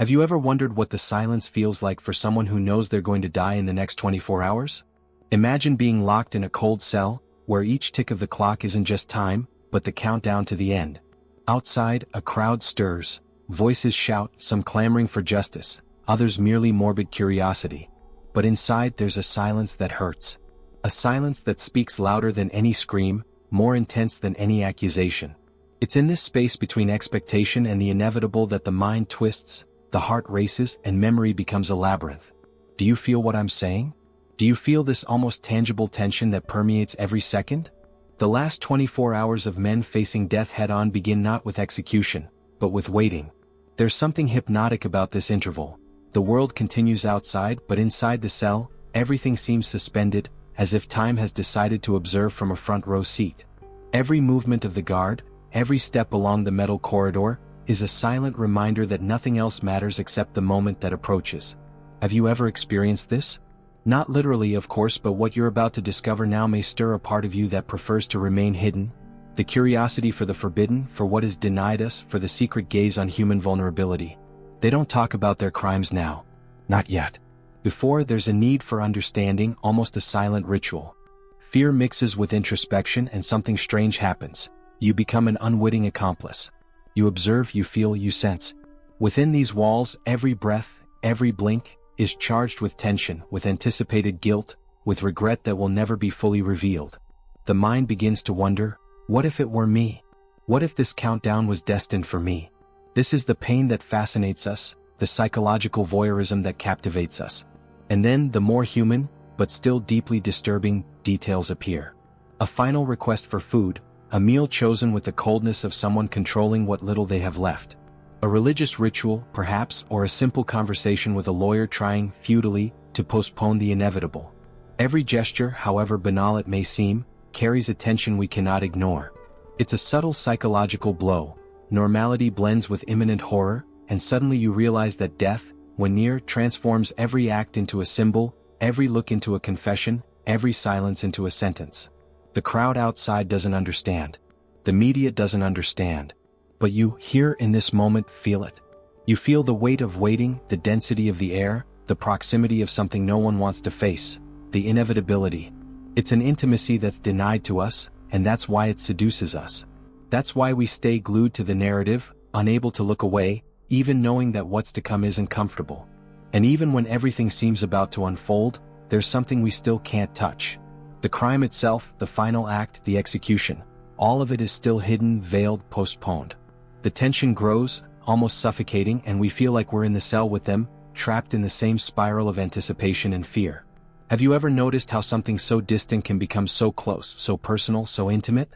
Have you ever wondered what the silence feels like for someone who knows they're going to die in the next 24 hours? Imagine being locked in a cold cell, where each tick of the clock isn't just time, but the countdown to the end. Outside, a crowd stirs. Voices shout, some clamoring for justice, others merely morbid curiosity. But inside there's a silence that hurts. A silence that speaks louder than any scream, more intense than any accusation. It's in this space between expectation and the inevitable that the mind twists, the heart races, and memory becomes a labyrinth. Do you feel what I'm saying? Do you feel this almost tangible tension that permeates every second? The last 24 hours of men facing death head-on begin not with execution, but with waiting. There's something hypnotic about this interval. The world continues outside, but inside the cell, everything seems suspended, as if time has decided to observe from a front row seat. Every movement of the guard, every step along the metal corridor, is a silent reminder that nothing else matters except the moment that approaches. Have you ever experienced this? Not literally, of course, but what you're about to discover now may stir a part of you that prefers to remain hidden. The curiosity for the forbidden, for what is denied us, for the secret gaze on human vulnerability. They don't talk about their crimes now. Not yet. Before, there's a need for understanding, almost a silent ritual. Fear mixes with introspection and something strange happens. You become an unwitting accomplice. You observe, you feel, you sense. Within these walls, every breath, every blink, is charged with tension, with anticipated guilt, with regret that will never be fully revealed. The mind begins to wonder, what if it were me? What if this countdown was destined for me? This is the pain that fascinates us, the psychological voyeurism that captivates us. And then, the more human, but still deeply disturbing, details appear. A final request for food, a meal chosen with the coldness of someone controlling what little they have left. A religious ritual, perhaps, or a simple conversation with a lawyer trying, futilely, to postpone the inevitable. Every gesture, however banal it may seem, carries a tension we cannot ignore. It's a subtle psychological blow. Normality blends with imminent horror, and suddenly you realize that death, when near, transforms every act into a symbol, every look into a confession, every silence into a sentence. The crowd outside doesn't understand. The media doesn't understand. But you, here in this moment, feel it. You feel the weight of waiting, the density of the air, the proximity of something no one wants to face, the inevitability. It's an intimacy that's denied to us, and that's why it seduces us. That's why we stay glued to the narrative, unable to look away, even knowing that what's to come isn't comfortable. And even when everything seems about to unfold, there's something we still can't touch. The crime itself, the final act, the execution, all of it is still hidden, veiled, postponed. The tension grows, almost suffocating, and we feel like we're in the cell with them, trapped in the same spiral of anticipation and fear. Have you ever noticed how something so distant can become so close, so personal, so intimate?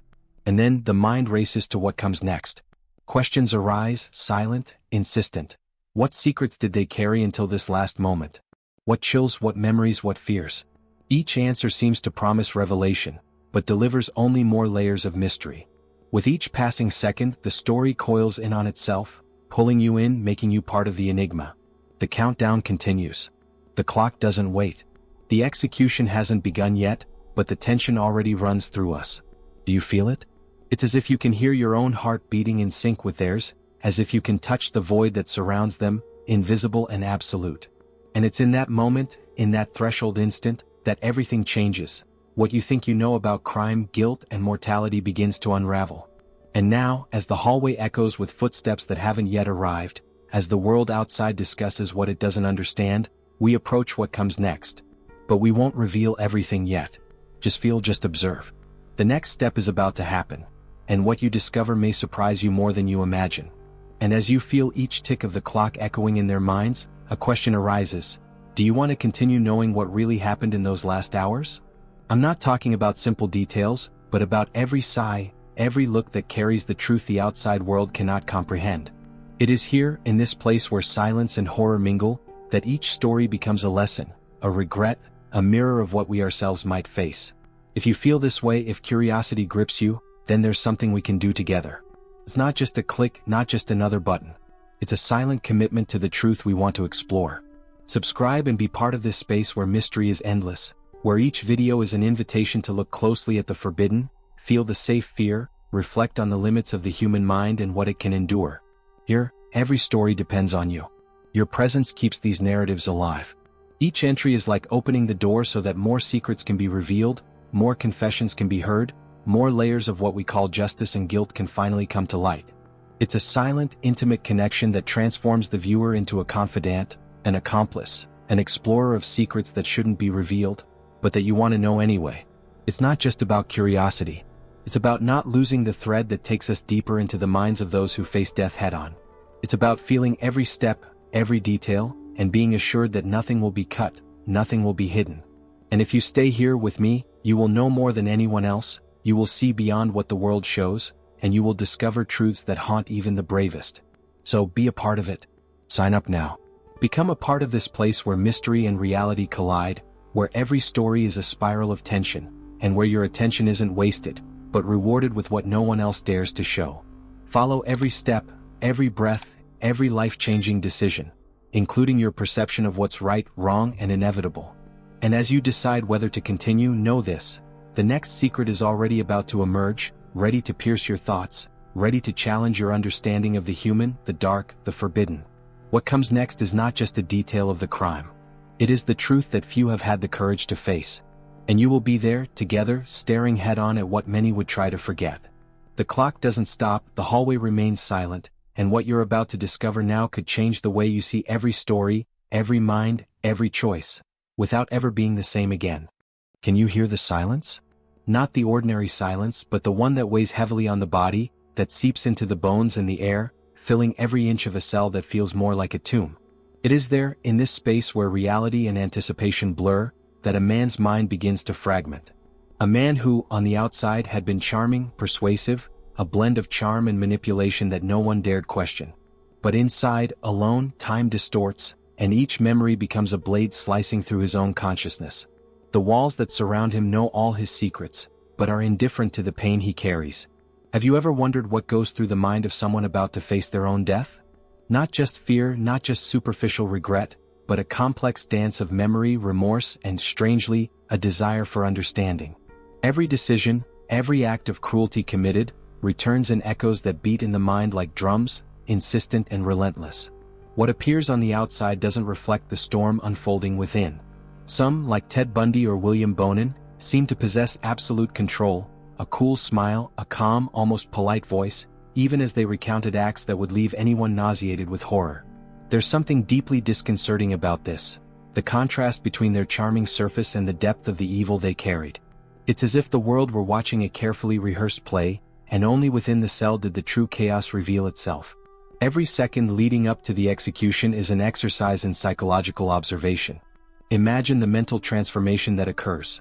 And then the mind races to what comes next. Questions arise, silent, insistent. What secrets did they carry until this last moment? What chills, what memories, what fears? Each answer seems to promise revelation, but delivers only more layers of mystery. With each passing second, the story coils in on itself, pulling you in, making you part of the enigma. The countdown continues. The clock doesn't wait. The execution hasn't begun yet, but the tension already runs through us. Do you feel it? It's as if you can hear your own heart beating in sync with theirs, as if you can touch the void that surrounds them, invisible and absolute. And it's in that moment, in that threshold instant, that everything changes. What you think you know about crime, guilt, and mortality begins to unravel. And now, as the hallway echoes with footsteps that haven't yet arrived, as the world outside discusses what it doesn't understand, we approach what comes next. But we won't reveal everything yet. Just observe. The next step is about to happen, and what you discover may surprise you more than you imagine. And as you feel each tick of the clock echoing in their minds, a question arises. Do you want to continue knowing what really happened in those last hours? I'm not talking about simple details, but about every sigh, every look that carries the truth the outside world cannot comprehend. It is here, in this place where silence and horror mingle, that each story becomes a lesson, a regret, a mirror of what we ourselves might face. If you feel this way, if curiosity grips you, then there's something we can do together. It's not just a click, not just another button. It's a silent commitment to the truth we want to explore. Subscribe and be part of this space where mystery is endless, where each video is an invitation to look closely at the forbidden, feel the safe fear, reflect on the limits of the human mind and what it can endure. Here, every story depends on you. Your presence keeps these narratives alive. Each entry is like opening the door so that more secrets can be revealed, more confessions can be heard, more layers of what we call justice and guilt can finally come to light. It's a silent, intimate connection that transforms the viewer into a confidant, an accomplice, an explorer of secrets that shouldn't be revealed, but that you want to know anyway. It's not just about curiosity. It's about not losing the thread that takes us deeper into the minds of those who face death head-on. It's about feeling every step, every detail, and being assured that nothing will be cut, nothing will be hidden. And if you stay here with me, you will know more than anyone else, you will see beyond what the world shows, and you will discover truths that haunt even the bravest. So be a part of it. Sign up now. Become a part of this place where mystery and reality collide, where every story is a spiral of tension, and where your attention isn't wasted, but rewarded with what no one else dares to show. Follow every step, every breath, every life-changing decision, including your perception of what's right, wrong, and inevitable. And as you decide whether to continue, know this: the next secret is already about to emerge, ready to pierce your thoughts, ready to challenge your understanding of the human, the dark, the forbidden. What comes next is not just a detail of the crime. It is the truth that few have had the courage to face. And you will be there, together, staring head-on at what many would try to forget. The clock doesn't stop, the hallway remains silent, and what you're about to discover now could change the way you see every story, every mind, every choice, without ever being the same again. Can you hear the silence? Not the ordinary silence, but the one that weighs heavily on the body, that seeps into the bones and the air, filling every inch of a cell that feels more like a tomb. It is there, in this space where reality and anticipation blur, that a man's mind begins to fragment. A man who, on the outside, had been charming, persuasive, a blend of charm and manipulation that no one dared question. But inside, alone, time distorts, and each memory becomes a blade slicing through his own consciousness. The walls that surround him know all his secrets, but are indifferent to the pain he carries. Have you ever wondered what goes through the mind of someone about to face their own death? Not just fear, not just superficial regret, but a complex dance of memory, remorse, and, strangely, a desire for understanding. Every decision, every act of cruelty committed, returns in echoes that beat in the mind like drums, insistent and relentless. What appears on the outside doesn't reflect the storm unfolding within. Some, like Ted Bundy or William Bonin, seem to possess absolute control, a cool smile, a calm, almost polite voice, even as they recounted acts that would leave anyone nauseated with horror. There's something deeply disconcerting about this, the contrast between their charming surface and the depth of the evil they carried. It's as if the world were watching a carefully rehearsed play, and only within the cell did the true chaos reveal itself. Every second leading up to the execution is an exercise in psychological observation. Imagine the mental transformation that occurs.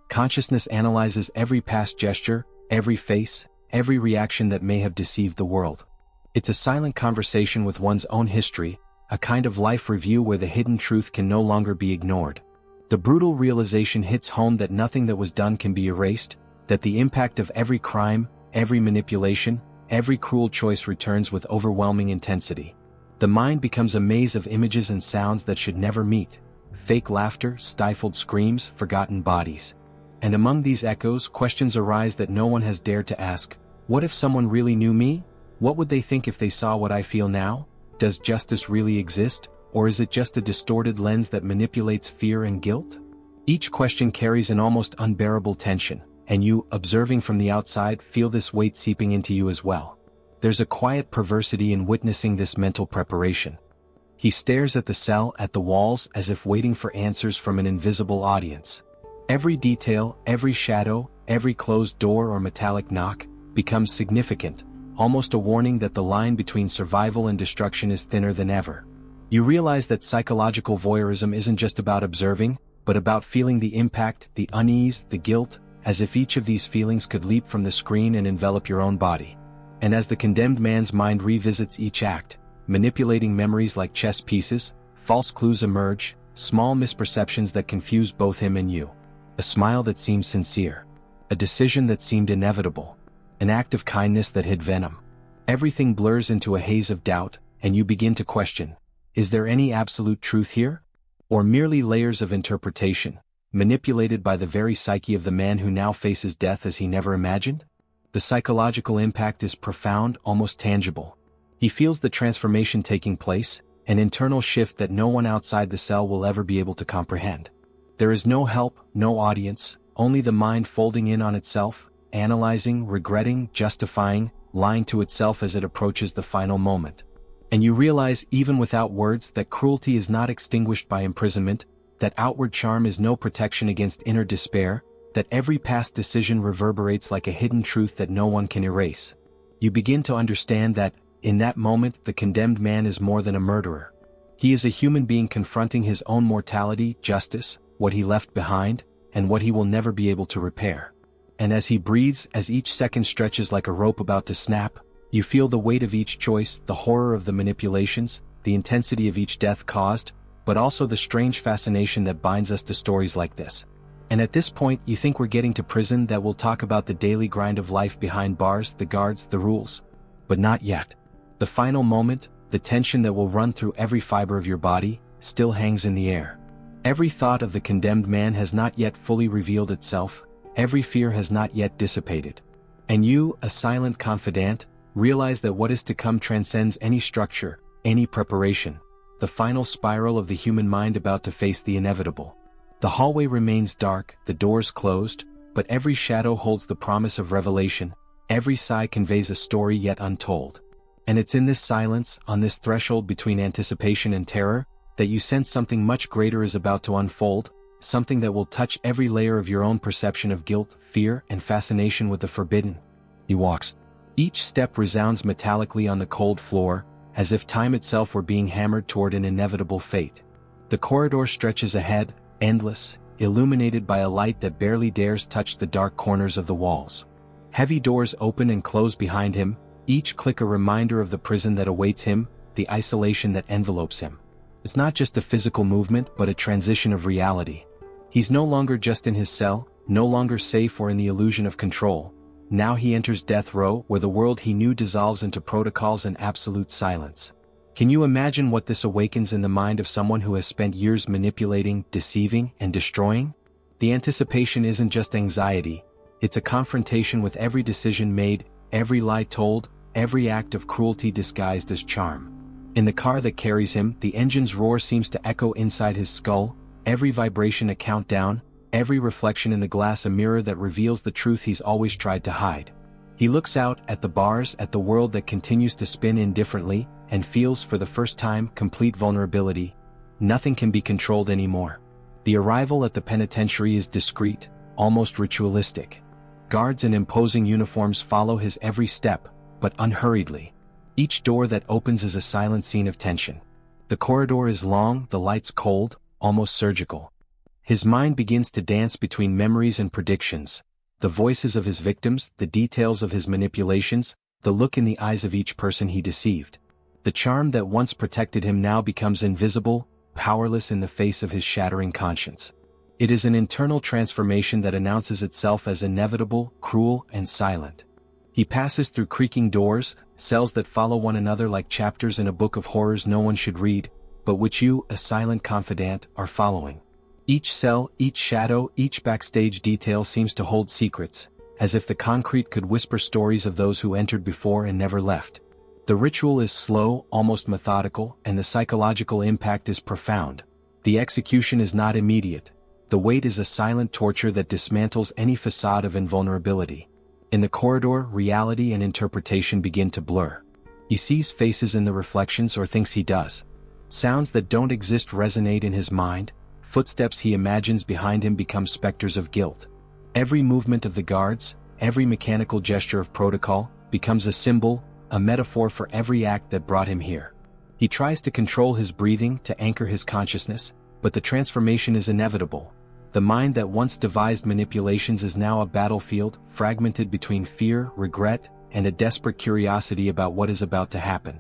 Consciousness analyzes every past gesture, every face, every reaction that may have deceived the world. It's a silent conversation with one's own history, a kind of life review where the hidden truth can no longer be ignored. The brutal realization hits home that nothing that was done can be erased, that the impact of every crime, every manipulation, every cruel choice returns with overwhelming intensity. The mind becomes a maze of images and sounds that should never meet. Fake laughter, stifled screams, forgotten bodies. And among these echoes, questions arise that no one has dared to ask. What if someone really knew me? What would they think if they saw what I feel now? Does justice really exist, or is it just a distorted lens that manipulates fear and guilt? Each question carries an almost unbearable tension, and you, observing from the outside, feel this weight seeping into you as well. There's a quiet perversity in witnessing this mental preparation. He stares at the cell, at the walls, as if waiting for answers from an invisible audience. Every detail, every shadow, every closed door or metallic knock, becomes significant, almost a warning that the line between survival and destruction is thinner than ever. You realize that psychological voyeurism isn't just about observing, but about feeling the impact, the unease, the guilt, as if each of these feelings could leap from the screen and envelop your own body. And as the condemned man's mind revisits each act, manipulating memories like chess pieces, false clues emerge, small misperceptions that confuse both him and you. A smile that seemed sincere. A decision that seemed inevitable. An act of kindness that hid venom. Everything blurs into a haze of doubt, and you begin to question, is there any absolute truth here? Or merely layers of interpretation, manipulated by the very psyche of the man who now faces death as he never imagined? The psychological impact is profound, almost tangible. He feels the transformation taking place, an internal shift that no one outside the cell will ever be able to comprehend. There is no help, no audience, only the mind folding in on itself, analyzing, regretting, justifying, lying to itself as it approaches the final moment. And you realize, even without words, that cruelty is not extinguished by imprisonment, that outward charm is no protection against inner despair, that every past decision reverberates like a hidden truth that no one can erase. You begin to understand that, in that moment, the condemned man is more than a murderer. He is a human being confronting his own mortality, justice, what he left behind, and what he will never be able to repair. And as he breathes, as each second stretches like a rope about to snap, you feel the weight of each choice, the horror of the manipulations, the intensity of each death caused, but also the strange fascination that binds us to stories like this. And at this point, you think we're getting to prison, that we'll talk about the daily grind of life behind bars, the guards, the rules. But not yet. The final moment, the tension that will run through every fiber of your body, still hangs in the air. Every thought of the condemned man has not yet fully revealed itself, every fear has not yet dissipated. And you, a silent confidant, realize that what is to come transcends any structure, any preparation, the final spiral of the human mind about to face the inevitable. The hallway remains dark, the doors closed, but every shadow holds the promise of revelation, every sigh conveys a story yet untold. And it's in this silence, on this threshold between anticipation and terror, that you sense something much greater is about to unfold, something that will touch every layer of your own perception of guilt, fear, and fascination with the forbidden. He walks. Each step resounds metallically on the cold floor, as if time itself were being hammered toward an inevitable fate. The corridor stretches ahead, endless, illuminated by a light that barely dares touch the dark corners of the walls. Heavy doors open and close behind him, each click a reminder of the prison that awaits him, the isolation that envelopes him. It's not just a physical movement but a transition of reality. He's no longer just in his cell, no longer safe or in the illusion of control. Now he enters death row, where the world he knew dissolves into protocols and absolute silence. Can you imagine what this awakens in the mind of someone who has spent years manipulating, deceiving, and destroying? The anticipation isn't just anxiety, it's a confrontation with every decision made, every lie told, every act of cruelty disguised as charm. In the car that carries him, the engine's roar seems to echo inside his skull, every vibration a countdown, every reflection in the glass a mirror that reveals the truth he's always tried to hide. He looks out at the bars, at the world that continues to spin indifferently, and feels for the first time complete vulnerability. Nothing can be controlled anymore. The arrival at the penitentiary is discreet, almost ritualistic. Guards in imposing uniforms follow his every step, but unhurriedly. Each door that opens is a silent scene of tension. The corridor is long, the lights cold, almost surgical. His mind begins to dance between memories and predictions, the voices of his victims, the details of his manipulations, the look in the eyes of each person he deceived. The charm that once protected him now becomes invisible, powerless in the face of his shattering conscience. It is an internal transformation that announces itself as inevitable, cruel, and silent. He passes through creaking doors, cells that follow one another like chapters in a book of horrors no one should read, but which you, a silent confidant, are following. Each cell, each shadow, each backstage detail seems to hold secrets, as if the concrete could whisper stories of those who entered before and never left. The ritual is slow, almost methodical, and the psychological impact is profound. The execution is not immediate. The wait is a silent torture that dismantles any facade of invulnerability. In the corridor, reality and interpretation begin to blur. He sees faces in the reflections, or thinks he does. Sounds that don't exist resonate in his mind. Footsteps he imagines behind him become specters of guilt. Every movement of the guards, every mechanical gesture of protocol, becomes a symbol, a metaphor for every act that brought him here. He tries to control his breathing, to anchor his consciousness, but the transformation is inevitable. The mind that once devised manipulations is now a battlefield, fragmented between fear, regret, and a desperate curiosity about what is about to happen.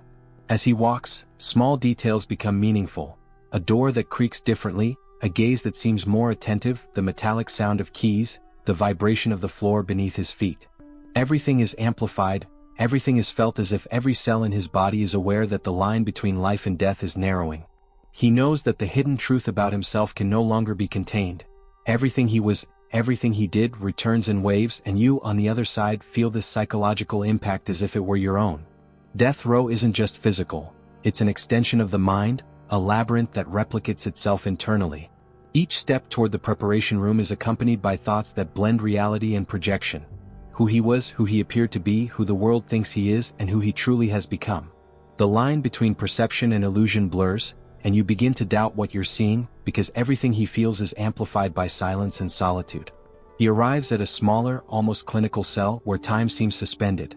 As he walks, small details become meaningful. A door that creaks differently, a gaze that seems more attentive, the metallic sound of keys, the vibration of the floor beneath his feet. Everything is amplified, everything is felt, as if every cell in his body is aware that the line between life and death is narrowing. He knows that the hidden truth about himself can no longer be contained. Everything he was, everything he did, returns in waves, and you, on the other side, feel this psychological impact as if it were your own. Death row isn't just physical. It's an extension of the mind, a labyrinth that replicates itself internally. Each step toward the preparation room is accompanied by thoughts that blend reality and projection. Who he was, who he appeared to be, who the world thinks he is, and who he truly has become. The line between perception and illusion blurs, and you begin to doubt what you're seeing, because everything he feels is amplified by silence and solitude. He arrives at a smaller, almost clinical cell where time seems suspended.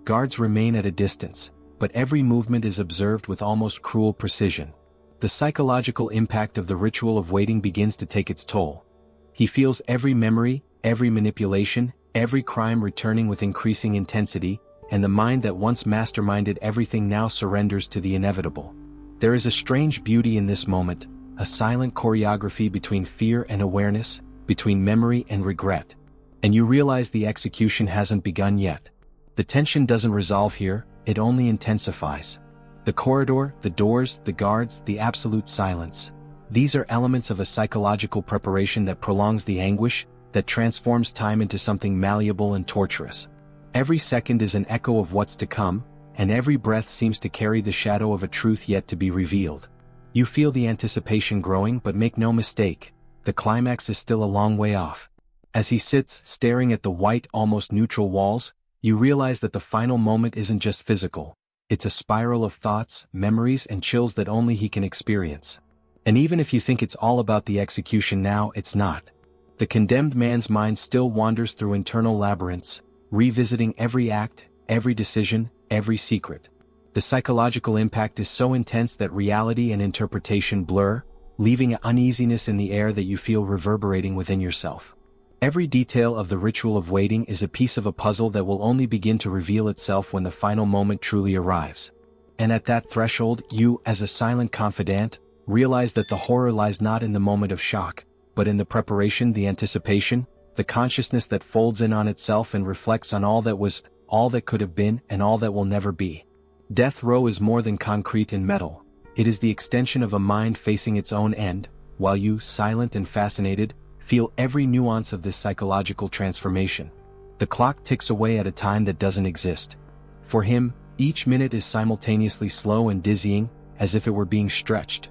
Guards remain at a distance, but every movement is observed with almost cruel precision. The psychological impact of the ritual of waiting begins to take its toll. He feels every memory, every manipulation, every crime returning with increasing intensity, and the mind that once masterminded everything now surrenders to the inevitable. There is a strange beauty in this moment, a silent choreography between fear and awareness, between memory and regret. And you realize the execution hasn't begun yet. The tension doesn't resolve here, it only intensifies. The corridor, the doors, the guards, the absolute silence. These are elements of a psychological preparation that prolongs the anguish, that transforms time into something malleable and torturous. Every second is an echo of what's to come, and every breath seems to carry the shadow of a truth yet to be revealed. You feel the anticipation growing, but make no mistake, the climax is still a long way off. As he sits, staring at the white, almost neutral walls, you realize that the final moment isn't just physical. It's a spiral of thoughts, memories, and chills that only he can experience. And even if you think it's all about the execution now, it's not. The condemned man's mind still wanders through internal labyrinths, revisiting every act, every decision, every secret. The psychological impact is so intense that reality and interpretation blur, leaving an uneasiness in the air that you feel reverberating within yourself. Every detail of the ritual of waiting is a piece of a puzzle that will only begin to reveal itself when the final moment truly arrives. And at that threshold, you, as a silent confidant, realize that the horror lies not in the moment of shock, but in the preparation, the anticipation, the consciousness that folds in on itself and reflects on all that was, all that could have been, and all that will never be. Death row is more than concrete and metal. It is the extension of a mind facing its own end, while you, silent and fascinated, feel every nuance of this psychological transformation. The clock ticks away at a time that doesn't exist. For him, each minute is simultaneously slow and dizzying, as if it were being stretched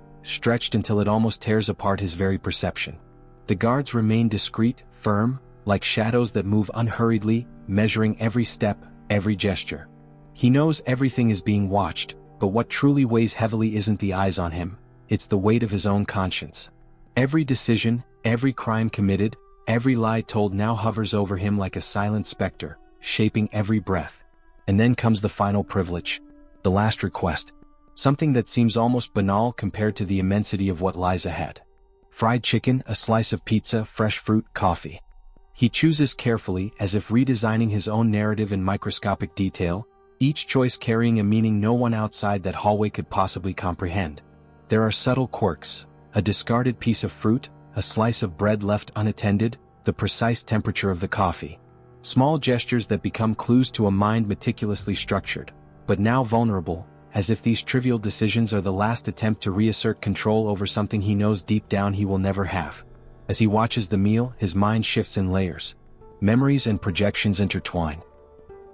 until it almost tears apart his very perception. The guards remain discreet, firm, like shadows that move unhurriedly, measuring every step, every gesture. He knows everything is being watched, but what truly weighs heavily isn't the eyes on him, it's the weight of his own conscience. Every decision, every crime committed, every lie told now hovers over him like a silent specter, shaping every breath. And then comes the final privilege, the last request, something that seems almost banal compared to the immensity of what lies ahead. Fried chicken, a slice of pizza, fresh fruit, coffee. He chooses carefully, as if redesigning his own narrative in microscopic detail, each choice carrying a meaning no one outside that hallway could possibly comprehend. There are subtle quirks, a discarded piece of fruit, a slice of bread left unattended, the precise temperature of the coffee. Small gestures that become clues to a mind meticulously structured, but now vulnerable, as if these trivial decisions are the last attempt to reassert control over something he knows deep down he will never have. As he watches the meal, his mind shifts in layers. Memories and projections intertwine.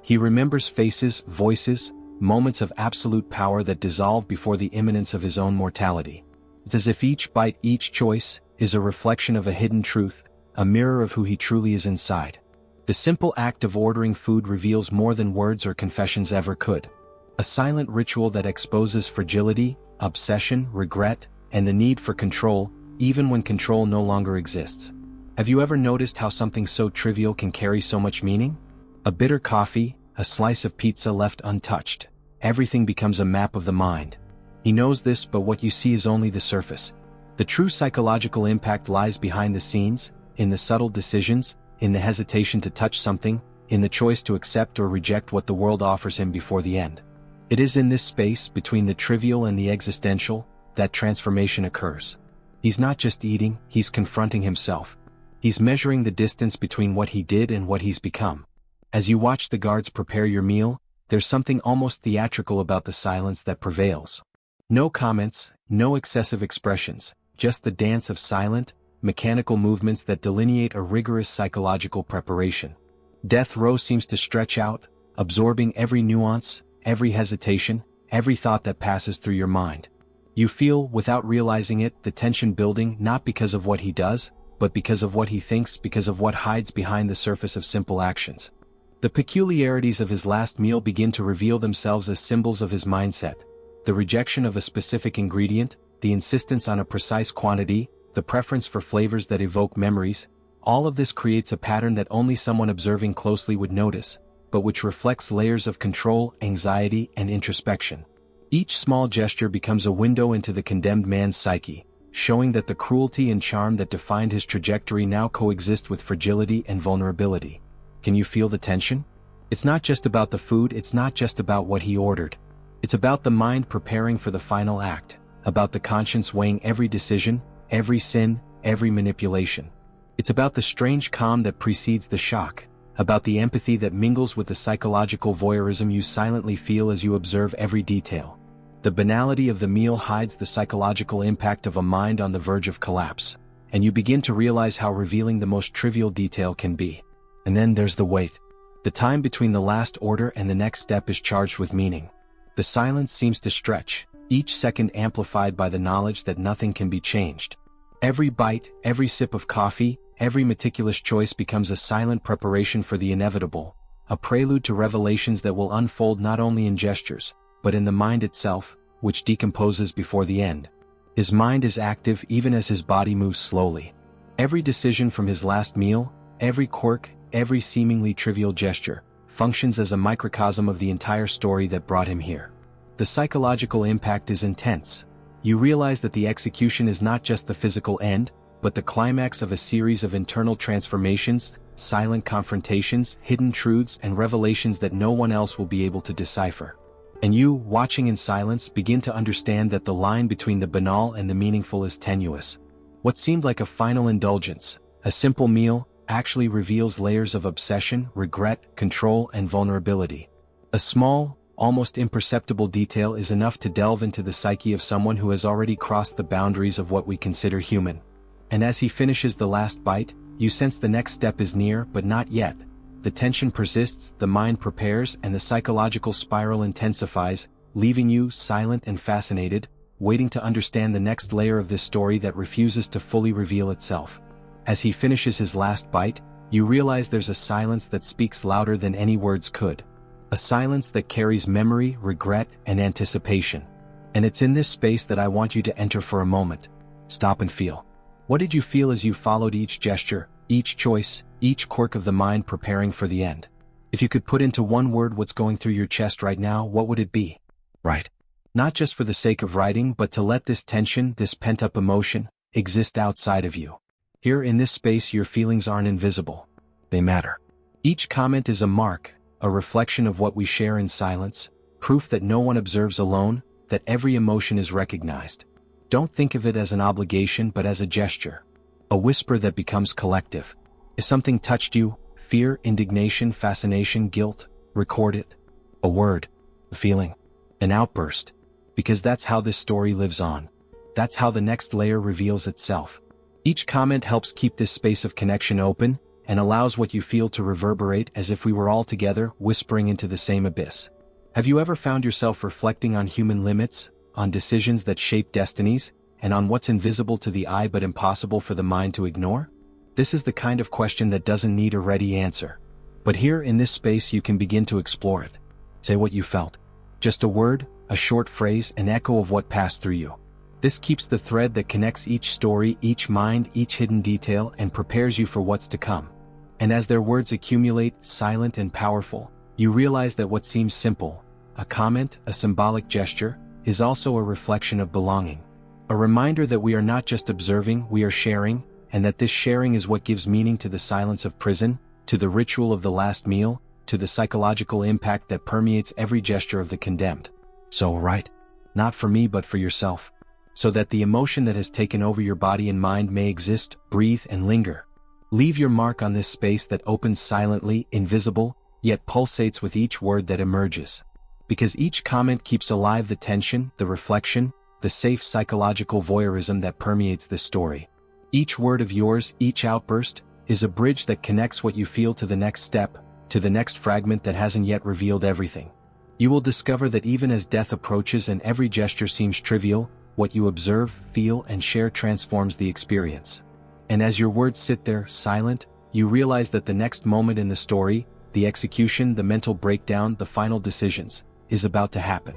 He remembers faces, voices, moments of absolute power that dissolve before the imminence of his own mortality. It's as if each bite, each choice, is a reflection of a hidden truth, a mirror of who he truly is inside. The simple act of ordering food reveals more than words or confessions ever could. A silent ritual that exposes fragility, obsession, regret, and the need for control, even when control no longer exists. Have you ever noticed how something so trivial can carry so much meaning? A bitter coffee, a slice of pizza left untouched. Everything becomes a map of the mind. He knows this, but what you see is only the surface. The true psychological impact lies behind the scenes, in the subtle decisions, in the hesitation to touch something, in the choice to accept or reject what the world offers him before the end. It is in this space, between the trivial and the existential, that transformation occurs. He's not just eating, he's confronting himself. He's measuring the distance between what he did and what he's become. As you watch the guards prepare your meal, there's something almost theatrical about the silence that prevails. No comments, no excessive expressions, just the dance of silent, mechanical movements that delineate a rigorous psychological preparation. Death row seems to stretch out, absorbing every nuance, every hesitation, every thought that passes through your mind. You feel, without realizing it, the tension building not because of what he does, but because of what he thinks, because of what hides behind the surface of simple actions. The peculiarities of his last meal begin to reveal themselves as symbols of his mindset. The rejection of a specific ingredient, the insistence on a precise quantity, the preference for flavors that evoke memories, all of this creates a pattern that only someone observing closely would notice, but which reflects layers of control, anxiety, and introspection. Each small gesture becomes a window into the condemned man's psyche, showing that the cruelty and charm that defined his trajectory now coexist with fragility and vulnerability. Can you feel the tension? It's not just about the food, it's not just about what he ordered. It's about the mind preparing for the final act, about the conscience weighing every decision, every sin, every manipulation. It's about the strange calm that precedes the shock, about the empathy that mingles with the psychological voyeurism you silently feel as you observe every detail. The banality of the meal hides the psychological impact of a mind on the verge of collapse, and you begin to realize how revealing the most trivial detail can be. And then there's the wait. The time between the last order and the next step is charged with meaning. The silence seems to stretch, each second amplified by the knowledge that nothing can be changed. Every bite, every sip of coffee, every meticulous choice becomes a silent preparation for the inevitable, a prelude to revelations that will unfold not only in gestures, but in the mind itself, which decomposes before the end. His mind is active even as his body moves slowly. Every decision from his last meal, every quirk, every seemingly trivial gesture, functions as a microcosm of the entire story that brought him here. The psychological impact is intense. You realize that the execution is not just the physical end, but the climax of a series of internal transformations, silent confrontations, hidden truths, and revelations that no one else will be able to decipher. And you, watching in silence, begin to understand that the line between the banal and the meaningful is tenuous. What seemed like a final indulgence, a simple meal, actually reveals layers of obsession, regret, control, and vulnerability. A small, almost imperceptible detail is enough to delve into the psyche of someone who has already crossed the boundaries of what we consider human. And as he finishes the last bite, you sense the next step is near, but not yet. The tension persists, the mind prepares, and the psychological spiral intensifies, leaving you silent and fascinated, waiting to understand the next layer of this story that refuses to fully reveal itself. As he finishes his last bite, you realize there's a silence that speaks louder than any words could. A silence that carries memory, regret, and anticipation. And it's in this space that I want you to enter for a moment. Stop and feel. What did you feel as you followed each gesture, each choice, each quirk of the mind preparing for the end? If you could put into one word what's going through your chest right now, what would it be? Right. Not just for the sake of writing, but to let this tension, this pent-up emotion, exist outside of you. Here in this space, your feelings aren't invisible. They matter. Each comment is a mark, a reflection of what we share in silence, proof that no one observes alone, that every emotion is recognized. Don't think of it as an obligation but as a gesture. A whisper that becomes collective. If something touched you, fear, indignation, fascination, guilt, record it. A word, a feeling, an outburst. Because that's how this story lives on. That's how the next layer reveals itself. Each comment helps keep this space of connection open, and allows what you feel to reverberate as if we were all together, whispering into the same abyss. Have you ever found yourself reflecting on human limits, on decisions that shape destinies, and on what's invisible to the eye but impossible for the mind to ignore? This is the kind of question that doesn't need a ready answer. But here in this space you can begin to explore it. Say what you felt. Just a word, a short phrase, an echo of what passed through you. This keeps the thread that connects each story, each mind, each hidden detail, and prepares you for what's to come. And as their words accumulate, silent and powerful, you realize that what seems simple, a comment, a symbolic gesture, is also a reflection of belonging. A reminder that we are not just observing, we are sharing, and that this sharing is what gives meaning to the silence of prison, to the ritual of the last meal, to the psychological impact that permeates every gesture of the condemned. So, right? Not for me but for yourself. So that the emotion that has taken over your body and mind may exist, breathe, and linger. Leave your mark on this space that opens silently, invisible, yet pulsates with each word that emerges. Because each comment keeps alive the tension, the reflection, the safe psychological voyeurism that permeates this story. Each word of yours, each outburst, is a bridge that connects what you feel to the next step, to the next fragment that hasn't yet revealed everything. You will discover that even as death approaches and every gesture seems trivial, what you observe, feel, and share transforms the experience. And as your words sit there, silent, you realize that the next moment in the story, the execution, the mental breakdown, the final decisions, is about to happen.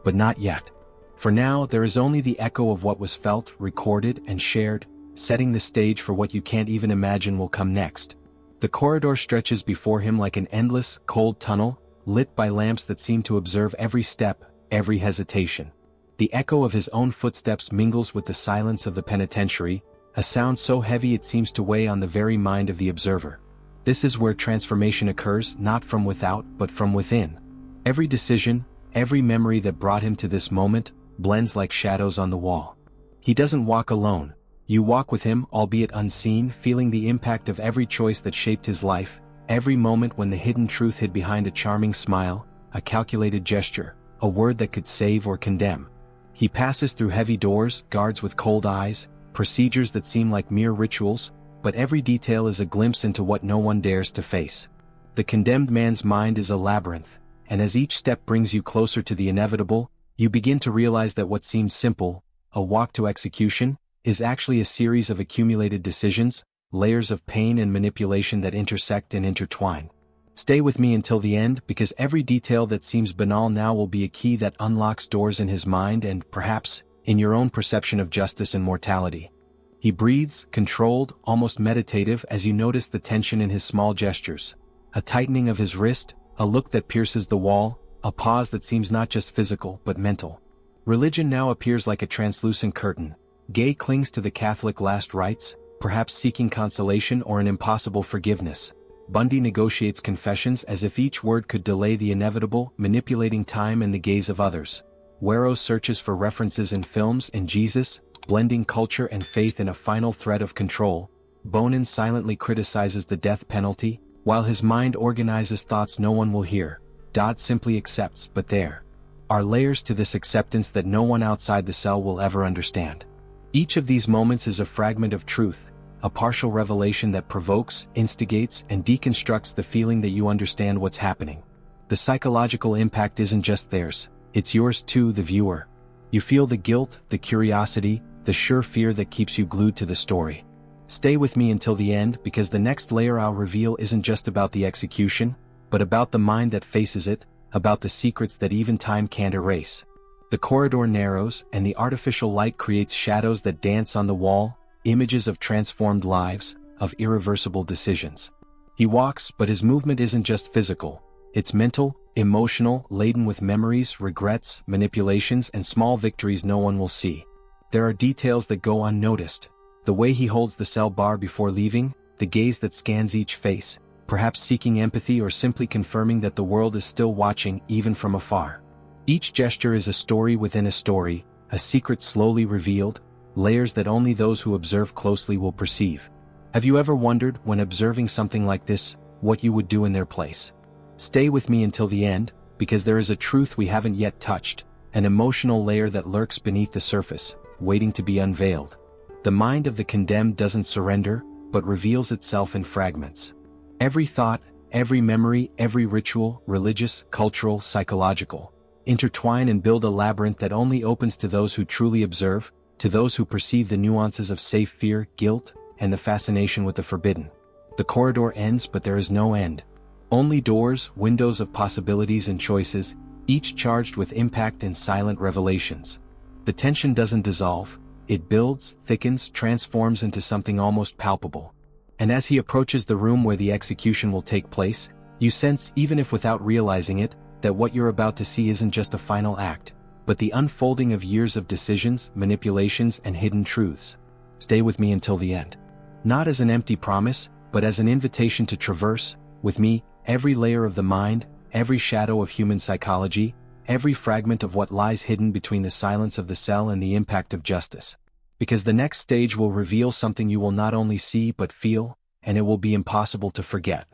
But not yet. For now, there is only the echo of what was felt, recorded, and shared, setting the stage for what you can't even imagine will come next. The corridor stretches before him like an endless, cold tunnel, lit by lamps that seem to observe every step, every hesitation. The echo of his own footsteps mingles with the silence of the penitentiary, a sound so heavy it seems to weigh on the very mind of the observer. This is where transformation occurs, not from without, but from within. Every decision, every memory that brought him to this moment, blends like shadows on the wall. He doesn't walk alone. You walk with him, albeit unseen, feeling the impact of every choice that shaped his life, every moment when the hidden truth hid behind a charming smile, a calculated gesture, a word that could save or condemn. He passes through heavy doors, guards with cold eyes, procedures that seem like mere rituals, but every detail is a glimpse into what no one dares to face. The condemned man's mind is a labyrinth, and as each step brings you closer to the inevitable, you begin to realize that what seemed simple, a walk to execution, is actually a series of accumulated decisions, layers of pain and manipulation that intersect and intertwine. Stay with me until the end, because every detail that seems banal now will be a key that unlocks doors in his mind and, perhaps, in your own perception of justice and mortality. He breathes, controlled, almost meditative, as you notice the tension in his small gestures. A tightening of his wrist, a look that pierces the wall, a pause that seems not just physical but mental. Religion now appears like a translucent curtain. Gay clings to the Catholic last rites, perhaps seeking consolation or an impossible forgiveness. Bundy negotiates confessions as if each word could delay the inevitable, manipulating time and the gaze of others. Warrow searches for references in films and Jesus, blending culture and faith in a final thread of control. Bonin silently criticizes the death penalty, while his mind organizes thoughts no one will hear. Dodd simply accepts, but there are layers to this acceptance that no one outside the cell will ever understand. Each of these moments is a fragment of truth, a partial revelation that provokes, instigates, and deconstructs the feeling that you understand what's happening. The psychological impact isn't just theirs, it's yours too, the viewer. You feel the guilt, the curiosity, the sure fear that keeps you glued to the story. Stay with me until the end, because the next layer I'll reveal isn't just about the execution, but about the mind that faces it, about the secrets that even time can't erase. The corridor narrows, and the artificial light creates shadows that dance on the wall, images of transformed lives, of irreversible decisions. He walks, but his movement isn't just physical. It's mental, emotional, laden with memories, regrets, manipulations, and small victories no one will see. There are details that go unnoticed. The way he holds the cell bar before leaving, the gaze that scans each face, perhaps seeking empathy or simply confirming that the world is still watching, even from afar. Each gesture is a story within a story, a secret slowly revealed, layers that only those who observe closely will perceive. Have you ever wondered, when observing something like this, what you would do in their place? Stay with me until the end, because there is a truth we haven't yet touched, an emotional layer that lurks beneath the surface, waiting to be unveiled. The mind of the condemned doesn't surrender, but reveals itself in fragments. Every thought, every memory, every ritual, religious, cultural, psychological, intertwine and build a labyrinth that only opens to those who truly observe, to those who perceive the nuances of safe fear, guilt, and the fascination with the forbidden. The corridor ends, but there is no end. Only doors, windows of possibilities and choices, each charged with impact and silent revelations. The tension doesn't dissolve, it builds, thickens, transforms into something almost palpable. And as he approaches the room where the execution will take place, you sense, even if without realizing it, that what you're about to see isn't just a final act, but the unfolding of years of decisions, manipulations, and hidden truths. Stay with me until the end. Not as an empty promise, but as an invitation to traverse, with me, every layer of the mind, every shadow of human psychology, every fragment of what lies hidden between the silence of the cell and the impact of justice. Because the next stage will reveal something you will not only see but feel, and it will be impossible to forget.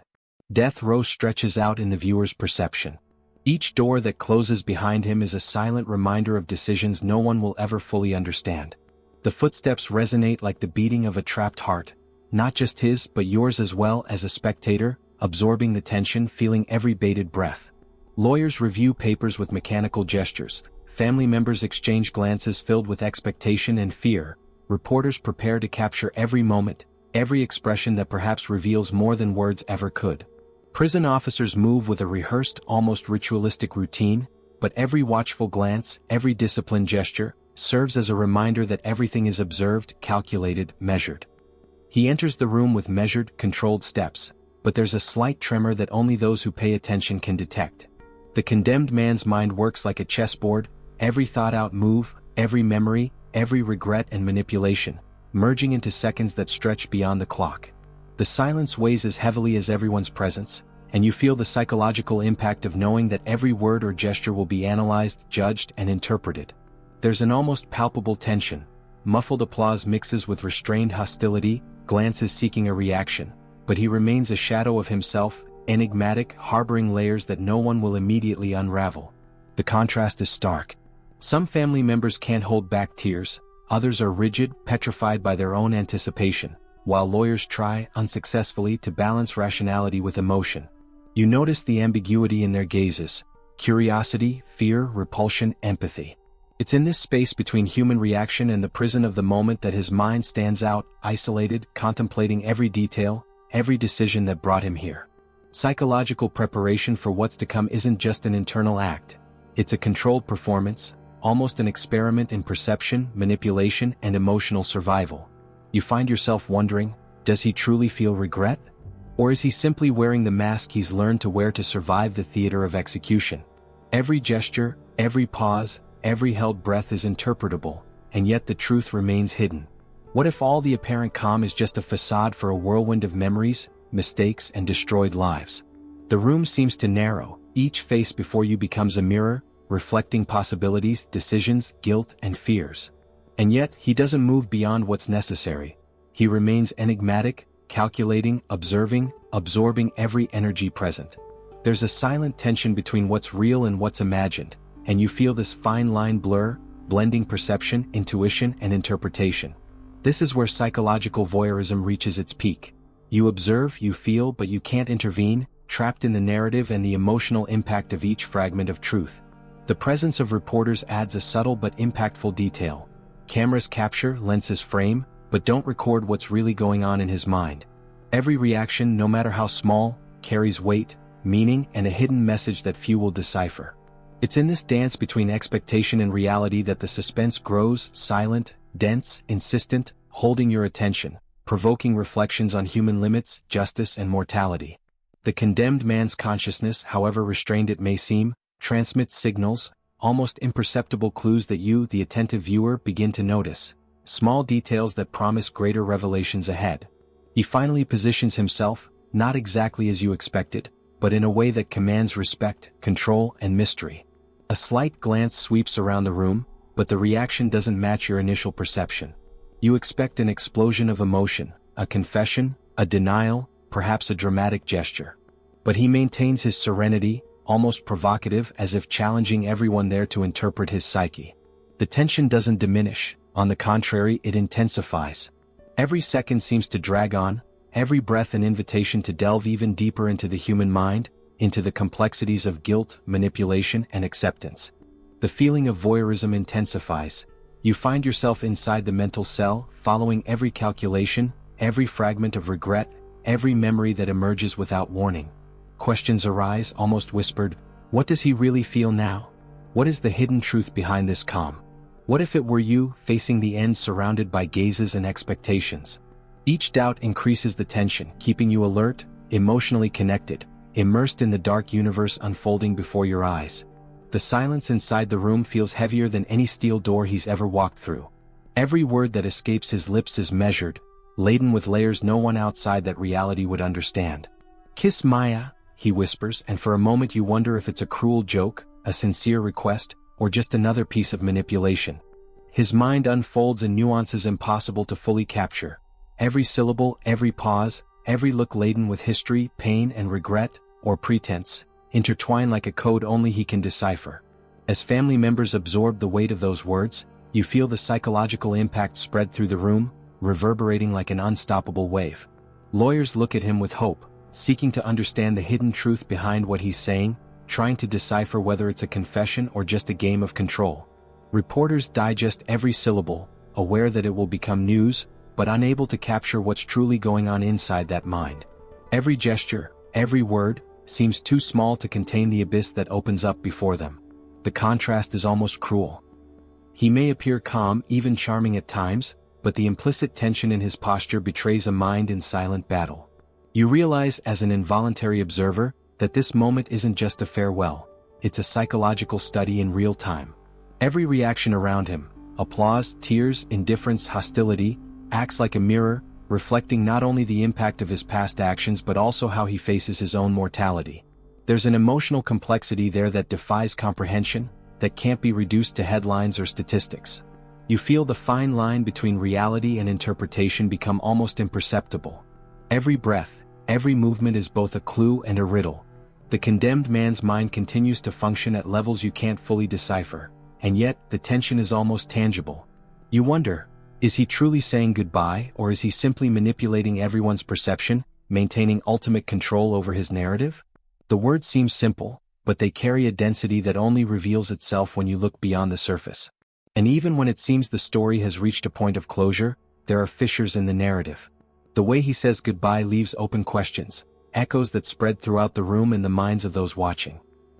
Death row stretches out in the viewer's perception. Each door that closes behind him is a silent reminder of decisions no one will ever fully understand. The footsteps resonate like the beating of a trapped heart, not just his but yours as well, as a spectator, absorbing the tension, feeling every bated breath. Lawyers review papers with mechanical gestures, family members exchange glances filled with expectation and fear, reporters prepare to capture every moment, every expression that perhaps reveals more than words ever could. Prison officers move with a rehearsed, almost ritualistic routine, but every watchful glance, every disciplined gesture, serves as a reminder that everything is observed, calculated, measured. He enters the room with measured, controlled steps, but there's a slight tremor that only those who pay attention can detect. The condemned man's mind works like a chessboard, every thought-out move, every memory, every regret and manipulation, merging into seconds that stretch beyond the clock. The silence weighs as heavily as everyone's presence, and you feel the psychological impact of knowing that every word or gesture will be analyzed, judged, and interpreted. There's an almost palpable tension. Muffled applause mixes with restrained hostility, glances seeking a reaction, but he remains a shadow of himself, enigmatic, harboring layers that no one will immediately unravel. The contrast is stark. Some family members can't hold back tears, others are rigid, petrified by their own anticipation, while lawyers try, unsuccessfully, to balance rationality with emotion. You notice the ambiguity in their gazes: curiosity, fear, repulsion, empathy. It's in this space between human reaction and the prison of the moment that his mind stands out, isolated, contemplating every detail, every decision that brought him here. Psychological preparation for what's to come isn't just an internal act. It's a controlled performance, almost an experiment in perception, manipulation, and emotional survival. You find yourself wondering, does he truly feel regret? Or is he simply wearing the mask he's learned to wear to survive the theater of execution? Every gesture, every pause, every held breath is interpretable, and yet the truth remains hidden. What if all the apparent calm is just a facade for a whirlwind of memories, mistakes, and destroyed lives? The room seems to narrow, each face before you becomes a mirror, reflecting possibilities, decisions, guilt, and fears. And yet, he doesn't move beyond what's necessary. He remains enigmatic, calculating, observing, absorbing every energy present. There's a silent tension between what's real and what's imagined, and you feel this fine line blur, blending perception, intuition, and interpretation. This is where psychological voyeurism reaches its peak. You observe, you feel, but you can't intervene, trapped in the narrative and the emotional impact of each fragment of truth. The presence of reporters adds a subtle but impactful detail. Cameras capture, lenses frame, but don't record what's really going on in his mind. Every reaction, no matter how small, carries weight, meaning, and a hidden message that few will decipher. It's in this dance between expectation and reality that the suspense grows, silent, dense, insistent, holding your attention, provoking reflections on human limits, justice, and mortality. The condemned man's consciousness, however restrained it may seem, transmits signals, almost imperceptible clues that you, the attentive viewer, begin to notice. Small details that promise greater revelations ahead. He finally positions himself, not exactly as you expected, but in a way that commands respect, control, and mystery. A slight glance sweeps around the room, but the reaction doesn't match your initial perception. You expect an explosion of emotion, a confession, a denial, perhaps a dramatic gesture. But he maintains his serenity, almost provocative, as if challenging everyone there to interpret his psyche. The tension doesn't diminish, on the contrary, it intensifies. Every second seems to drag on, every breath an invitation to delve even deeper into the human mind, into the complexities of guilt, manipulation, and acceptance. The feeling of voyeurism intensifies. You find yourself inside the mental cell, following every calculation, every fragment of regret, every memory that emerges without warning. Questions arise, almost whispered. What does he really feel now? What is the hidden truth behind this calm? What if it were you, facing the end surrounded by gazes and expectations? Each doubt increases the tension, keeping you alert, emotionally connected, immersed in the dark universe unfolding before your eyes. The silence inside the room feels heavier than any steel door he's ever walked through. Every word that escapes his lips is measured, laden with layers no one outside that reality would understand. "Kiss Maya," he whispers, and for a moment you wonder if it's a cruel joke, a sincere request, or just another piece of manipulation. His mind unfolds in nuances impossible to fully capture. Every syllable, every pause, every look laden with history, pain, and regret, or pretense, intertwine like a code only he can decipher. As family members absorb the weight of those words, you feel the psychological impact spread through the room, reverberating like an unstoppable wave. Lawyers look at him with hope, seeking to understand the hidden truth behind what he's saying, trying to decipher whether it's a confession or just a game of control. Reporters digest every syllable, aware that it will become news, but unable to capture what's truly going on inside that mind. Every gesture, every word, seems too small to contain the abyss that opens up before them. The contrast is almost cruel. He may appear calm, even charming at times, but the implicit tension in his posture betrays a mind in silent battle. You realize as an involuntary observer that this moment isn't just a farewell, it's a psychological study in real time. Every reaction around him, applause, tears, indifference, hostility, acts like a mirror, reflecting not only the impact of his past actions but also how he faces his own mortality. There's an emotional complexity there that defies comprehension, that can't be reduced to headlines or statistics. You feel the fine line between reality and interpretation become almost imperceptible. Every breath, every movement is both a clue and a riddle. The condemned man's mind continues to function at levels you can't fully decipher, and yet the tension is almost tangible. You wonder, is he truly saying goodbye, or is he simply manipulating everyone's perception, maintaining ultimate control over his narrative? The words seem simple, but they carry a density that only reveals itself when you look beyond the surface. And even when it seems the story has reached a point of closure, there are fissures in the narrative. The way he says goodbye leaves open questions, echoes that spread throughout the room and the minds of those watching.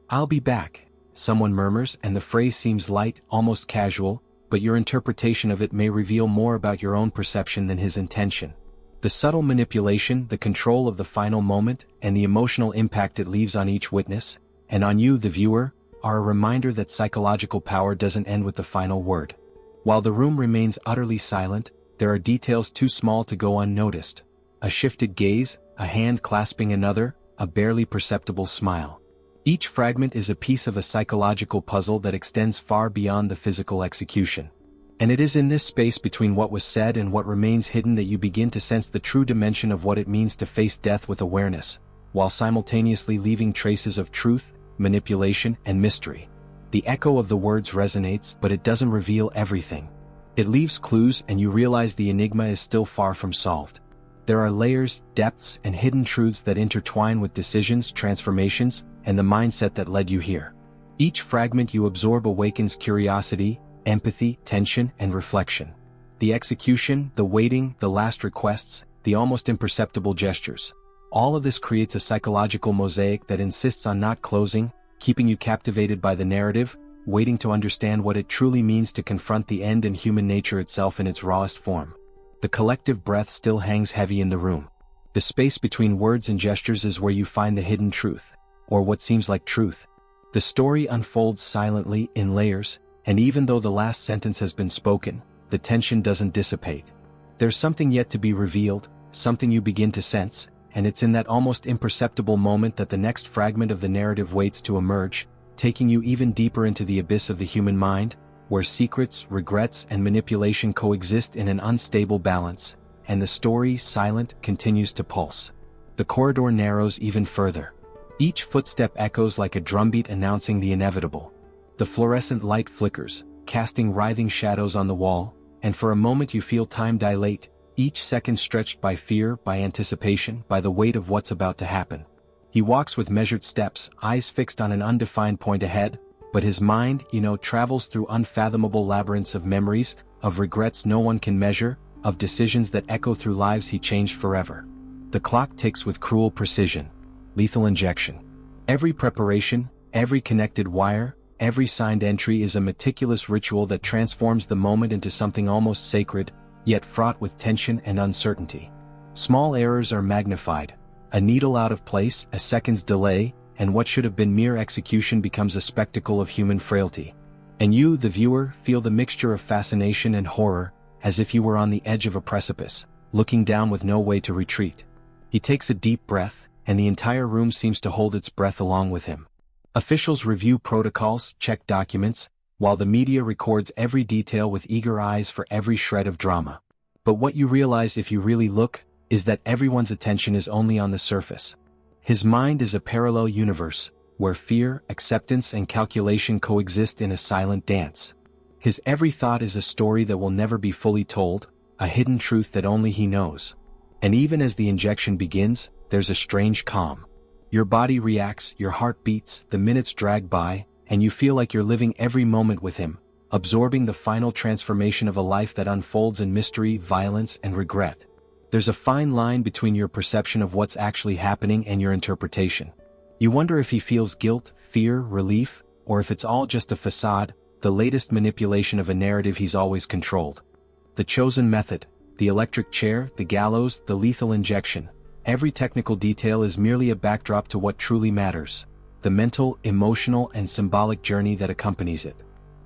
"I'll be back," someone murmurs, and the phrase seems light, almost casual, but your interpretation of it may reveal more about your own perception than his intention. The subtle manipulation, the control of the final moment, and the emotional impact it leaves on each witness, and on you, the viewer, are a reminder that psychological power doesn't end with the final word. While the room remains utterly silent, there are details too small to go unnoticed. A shifted gaze, a hand clasping another, a barely perceptible smile. Each fragment is a piece of a psychological puzzle that extends far beyond the physical execution. And it is in this space between what was said and what remains hidden that you begin to sense the true dimension of what it means to face death with awareness, while simultaneously leaving traces of truth, manipulation, and mystery. The echo of the words resonates, but it doesn't reveal everything. It leaves clues, and you realize the enigma is still far from solved. There are layers, depths, and hidden truths that intertwine with decisions, transformations, and the mindset that led you here. Each fragment you absorb awakens curiosity, empathy, tension, and reflection. The execution, the waiting, the last requests, the almost imperceptible gestures. All of this creates a psychological mosaic that insists on not closing, keeping you captivated by the narrative, waiting to understand what it truly means to confront the end and human nature itself in its rawest form. The collective breath still hangs heavy in the room. The space between words and gestures is where you find the hidden truth, or what seems like truth. The story unfolds silently, in layers, and even though the last sentence has been spoken, the tension doesn't dissipate. There's something yet to be revealed, something you begin to sense, and it's in that almost imperceptible moment that the next fragment of the narrative waits to emerge, taking you even deeper into the abyss of the human mind, where secrets, regrets, and manipulation coexist in an unstable balance, and the story, silent, continues to pulse. The corridor narrows even further. Each footstep echoes like a drumbeat announcing the inevitable. The fluorescent light flickers, casting writhing shadows on the wall, and for a moment you feel time dilate, each second stretched by fear, by anticipation, by the weight of what's about to happen. He walks with measured steps, eyes fixed on an undefined point ahead, but his mind, travels through unfathomable labyrinths of memories, of regrets no one can measure, of decisions that echo through lives he changed forever. The clock ticks with cruel precision. Lethal injection. Every preparation, every connected wire, every signed entry is a meticulous ritual that transforms the moment into something almost sacred, yet fraught with tension and uncertainty. Small errors are magnified. A needle out of place, a second's delay, and what should have been mere execution becomes a spectacle of human frailty. And you, the viewer, feel the mixture of fascination and horror, as if you were on the edge of a precipice, looking down with no way to retreat. He takes a deep breath, and the entire room seems to hold its breath along with him. Officials review protocols, check documents, while the media records every detail with eager eyes for every shred of drama. But what you realize if you really look, is that everyone's attention is only on the surface. His mind is a parallel universe, where fear, acceptance, and calculation coexist in a silent dance. His every thought is a story that will never be fully told, a hidden truth that only he knows. And even as the injection begins, there's a strange calm. Your body reacts, your heart beats, the minutes drag by, and you feel like you're living every moment with him, absorbing the final transformation of a life that unfolds in mystery, violence, and regret. There's a fine line between your perception of what's actually happening and your interpretation. You wonder if he feels guilt, fear, relief, or if it's all just a facade, the latest manipulation of a narrative he's always controlled. The chosen method, the electric chair, the gallows, the lethal injection. Every technical detail is merely a backdrop to what truly matters: the mental, emotional, and symbolic journey that accompanies it.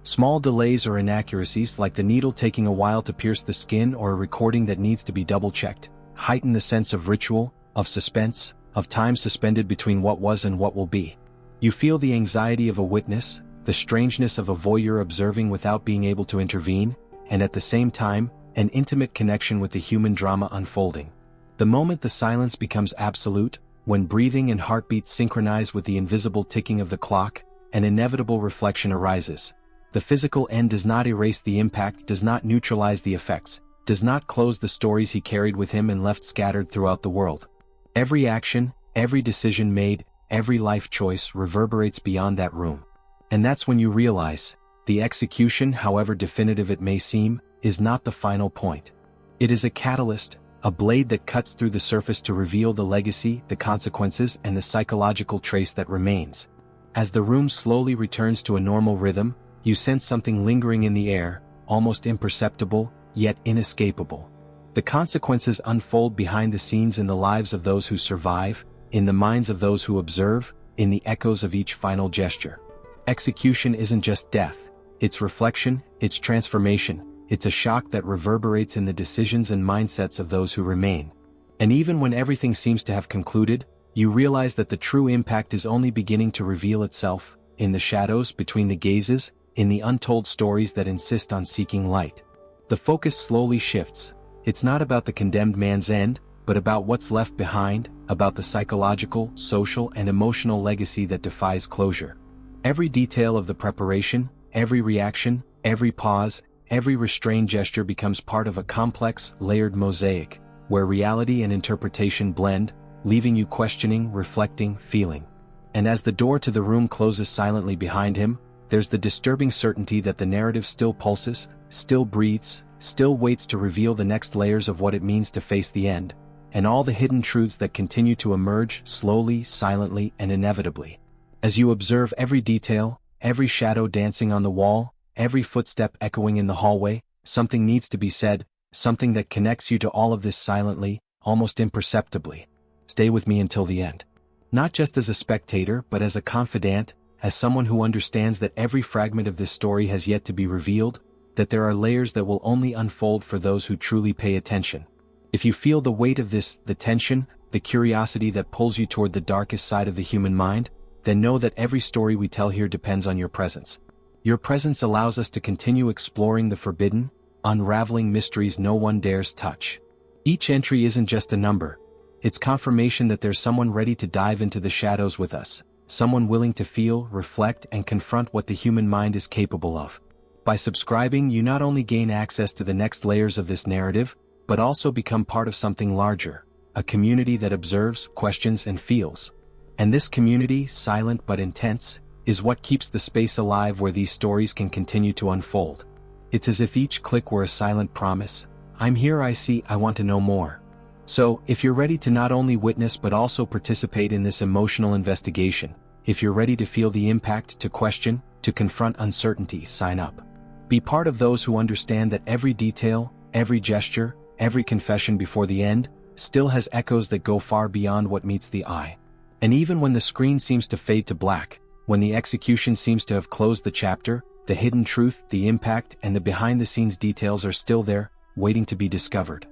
Small delays or inaccuracies, like the needle taking a while to pierce the skin or a recording that needs to be double-checked, heighten the sense of ritual, of suspense, of time suspended between what was and what will be. You feel the anxiety of a witness, the strangeness of a voyeur observing without being able to intervene, and at the same time, an intimate connection with the human drama unfolding. The moment the silence becomes absolute, when breathing and heartbeat synchronize with the invisible ticking of the clock, an inevitable reflection arises. The physical end does not erase the impact, does not neutralize the effects, does not close the stories he carried with him and left scattered throughout the world. Every action, every decision made, every life choice reverberates beyond that room. And that's when you realize, the execution, however definitive it may seem, is not the final point. It is a catalyst, a blade that cuts through the surface to reveal the legacy, the consequences, and the psychological trace that remains. As the room slowly returns to a normal rhythm, you sense something lingering in the air, almost imperceptible, yet inescapable. The consequences unfold behind the scenes in the lives of those who survive, in the minds of those who observe, in the echoes of each final gesture. Execution isn't just death, it's reflection, it's transformation. It's a shock that reverberates in the decisions and mindsets of those who remain. And even when everything seems to have concluded, you realize that the true impact is only beginning to reveal itself, in the shadows, between the gazes, in the untold stories that insist on seeking light. The focus slowly shifts. It's not about the condemned man's end, but about what's left behind, about the psychological, social, and emotional legacy that defies closure. Every detail of the preparation, every reaction, every pause, every restrained gesture becomes part of a complex, layered mosaic, where reality and interpretation blend, leaving you questioning, reflecting, feeling. And as the door to the room closes silently behind him, there's the disturbing certainty that the narrative still pulses, still breathes, still waits to reveal the next layers of what it means to face the end, and all the hidden truths that continue to emerge, slowly, silently, and inevitably. As you observe every detail, every shadow dancing on the wall, every footstep echoing in the hallway, something needs to be said, something that connects you to all of this silently, almost imperceptibly. Stay with me until the end. Not just as a spectator, but as a confidant, as someone who understands that every fragment of this story has yet to be revealed, that there are layers that will only unfold for those who truly pay attention. If you feel the weight of this, the tension, the curiosity that pulls you toward the darkest side of the human mind, then know that every story we tell here depends on your presence. Your presence allows us to continue exploring the forbidden, unraveling mysteries no one dares touch. Each entry isn't just a number. It's confirmation that there's someone ready to dive into the shadows with us, someone willing to feel, reflect, and confront what the human mind is capable of. By subscribing, you not only gain access to the next layers of this narrative, but also become part of something larger, a community that observes, questions, and feels. And this community, silent but intense, is what keeps the space alive where these stories can continue to unfold. It's as if each click were a silent promise. I'm here, I see, I want to know more. So, if you're ready to not only witness but also participate in this emotional investigation, if you're ready to feel the impact, to question, to confront uncertainty, sign up. Be part of those who understand that every detail, every gesture, every confession before the end, still has echoes that go far beyond what meets the eye. And even when the screen seems to fade to black, when the execution seems to have closed the chapter, the hidden truth, the impact, and the behind-the-scenes details are still there, waiting to be discovered.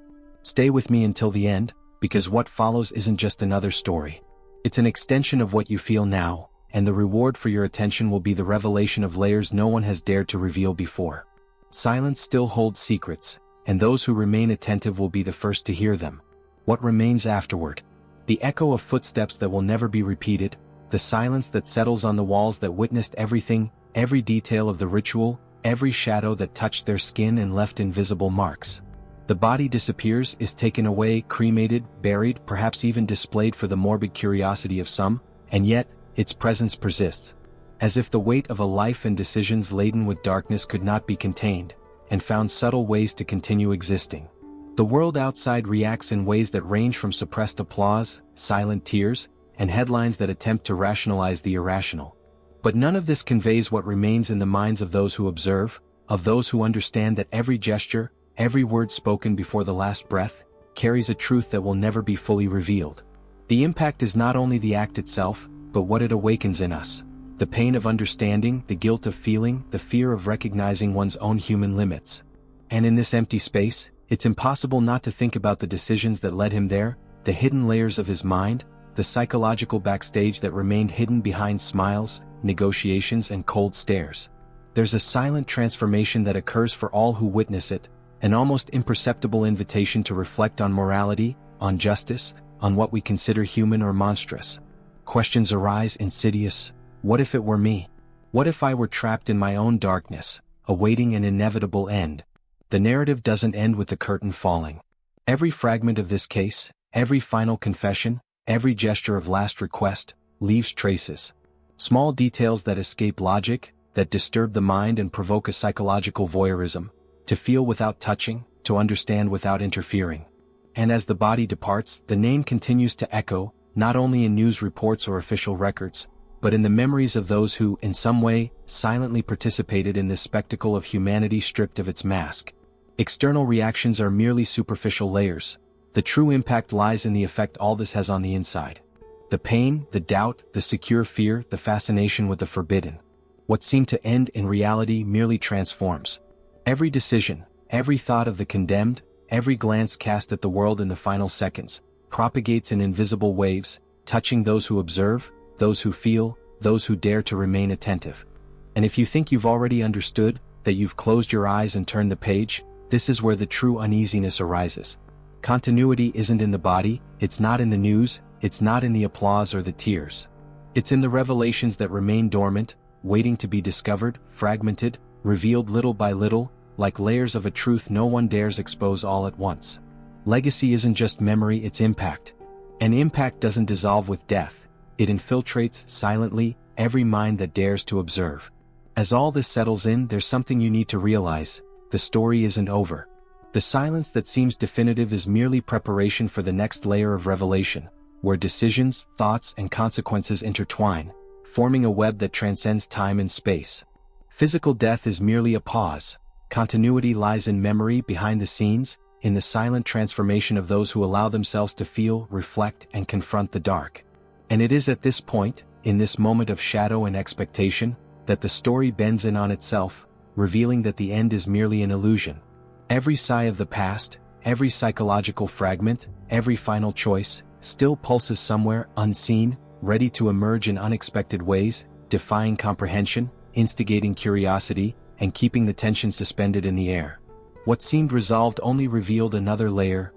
Stay with me until the end, because what follows isn't just another story. It's an extension of what you feel now, and the reward for your attention will be the revelation of layers no one has dared to reveal before. Silence still holds secrets, and those who remain attentive will be the first to hear them. What remains afterward? The echo of footsteps that will never be repeated, the silence that settles on the walls that witnessed everything, every detail of the ritual, every shadow that touched their skin and left invisible marks. The body disappears, is taken away, cremated, buried, perhaps even displayed for the morbid curiosity of some, and yet, its presence persists. As if the weight of a life and decisions laden with darkness could not be contained, and found subtle ways to continue existing. The world outside reacts in ways that range from suppressed applause, silent tears, and headlines that attempt to rationalize the irrational. But none of this conveys what remains in the minds of those who observe, of those who understand that every gesture, every word spoken before the last breath, carries a truth that will never be fully revealed. The impact is not only the act itself, but what it awakens in us. The pain of understanding, the guilt of feeling, the fear of recognizing one's own human limits. And in this empty space, it's impossible not to think about the decisions that led him there, the hidden layers of his mind, the psychological backstage that remained hidden behind smiles, negotiations, and cold stares. There's a silent transformation that occurs for all who witness it, an almost imperceptible invitation to reflect on morality, on justice, on what we consider human or monstrous. Questions arise, insidious. What if it were me? What if I were trapped in my own darkness, awaiting an inevitable end? The narrative doesn't end with the curtain falling. Every fragment of this case, every final confession, every gesture of last request, leaves traces. Small details that escape logic, that disturb the mind and provoke a psychological voyeurism, to feel without touching, to understand without interfering. And as the body departs, the name continues to echo, not only in news reports or official records, but in the memories of those who, in some way, silently participated in this spectacle of humanity stripped of its mask. External reactions are merely superficial layers. The true impact lies in the effect all this has on the inside. The pain, the doubt, the secure fear, the fascination with the forbidden. What seemed to end in reality merely transforms. Every decision, every thought of the condemned, every glance cast at the world in the final seconds, propagates in invisible waves, touching those who observe, those who feel, those who dare to remain attentive. And if you think you've already understood, that you've closed your eyes and turned the page, this is where the true uneasiness arises. Continuity isn't in the body, it's not in the news, it's not in the applause or the tears. It's in the revelations that remain dormant, waiting to be discovered, fragmented, revealed little by little, like layers of a truth no one dares expose all at once. Legacy isn't just memory, it's impact. And impact doesn't dissolve with death. It infiltrates, silently, every mind that dares to observe. As all this settles in, there's something you need to realize. The story isn't over. The silence that seems definitive is merely preparation for the next layer of revelation, where decisions, thoughts, and consequences intertwine, forming a web that transcends time and space. Physical death is merely a pause. Continuity lies in memory, behind the scenes, in the silent transformation of those who allow themselves to feel, reflect, and confront the dark. And it is at this point, in this moment of shadow and expectation, that the story bends in on itself, revealing that the end is merely an illusion. Every sigh of the past, every psychological fragment, every final choice, still pulses somewhere, unseen, ready to emerge in unexpected ways, defying comprehension, instigating curiosity, and keeping the tension suspended in the air. What seemed resolved only revealed another layer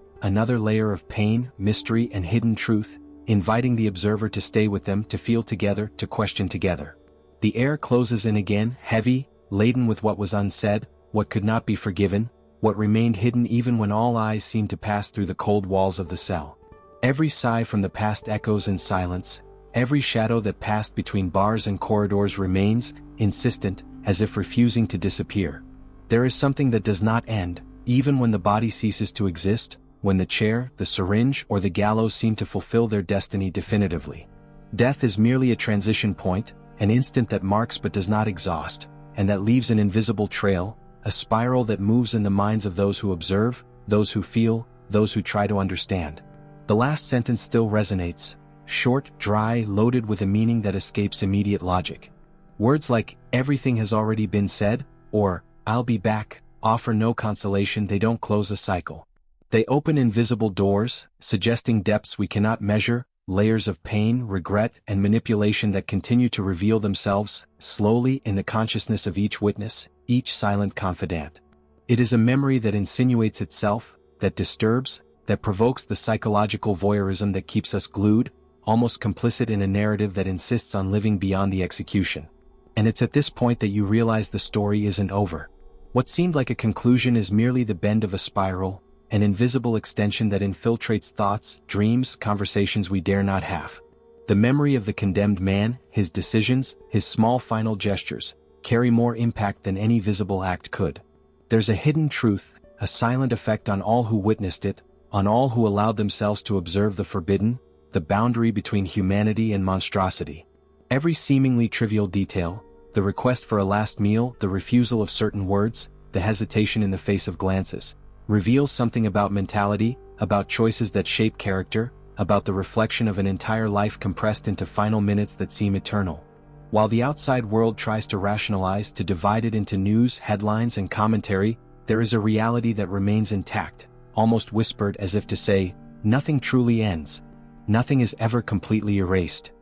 of pain, mystery, and hidden truth, inviting the observer to stay with them, to feel together, to question together. The air closes in again, heavy, laden with what was unsaid, what could not be forgiven, what remained hidden even when all eyes seemed to pass through the cold walls of the cell. Every sigh from the past echoes in silence, every shadow that passed between bars and corridors remains, insistent, as if refusing to disappear. There is something that does not end, even when the body ceases to exist, when the chair, the syringe, or the gallows seem to fulfill their destiny definitively. Death is merely a transition point, an instant that marks but does not exhaust, and that leaves an invisible trail, a spiral that moves in the minds of those who observe, those who feel, those who try to understand. The last sentence still resonates, short, dry, loaded with a meaning that escapes immediate logic. Words like, "everything has already been said," or, "I'll be back," offer no consolation. They don't close a cycle. They open invisible doors, suggesting depths we cannot measure, layers of pain, regret, and manipulation that continue to reveal themselves, slowly, in the consciousness of each witness, each silent confidant. It is a memory that insinuates itself, that disturbs, that provokes the psychological voyeurism that keeps us glued, almost complicit in a narrative that insists on living beyond the execution. And it's at this point that you realize the story isn't over. What seemed like a conclusion is merely the bend of a spiral, an invisible extension that infiltrates thoughts, dreams, conversations we dare not have. The memory of the condemned man, his decisions, his small final gestures, carry more impact than any visible act could. There's a hidden truth, a silent effect on all who witnessed it, on all who allowed themselves to observe the forbidden, the boundary between humanity and monstrosity. Every seemingly trivial detail, the request for a last meal, the refusal of certain words, the hesitation in the face of glances, reveals something about mentality, about choices that shape character, about the reflection of an entire life compressed into final minutes that seem eternal. While the outside world tries to rationalize, to divide it into news, headlines, and commentary, there is a reality that remains intact, almost whispered as if to say, nothing truly ends. Nothing is ever completely erased.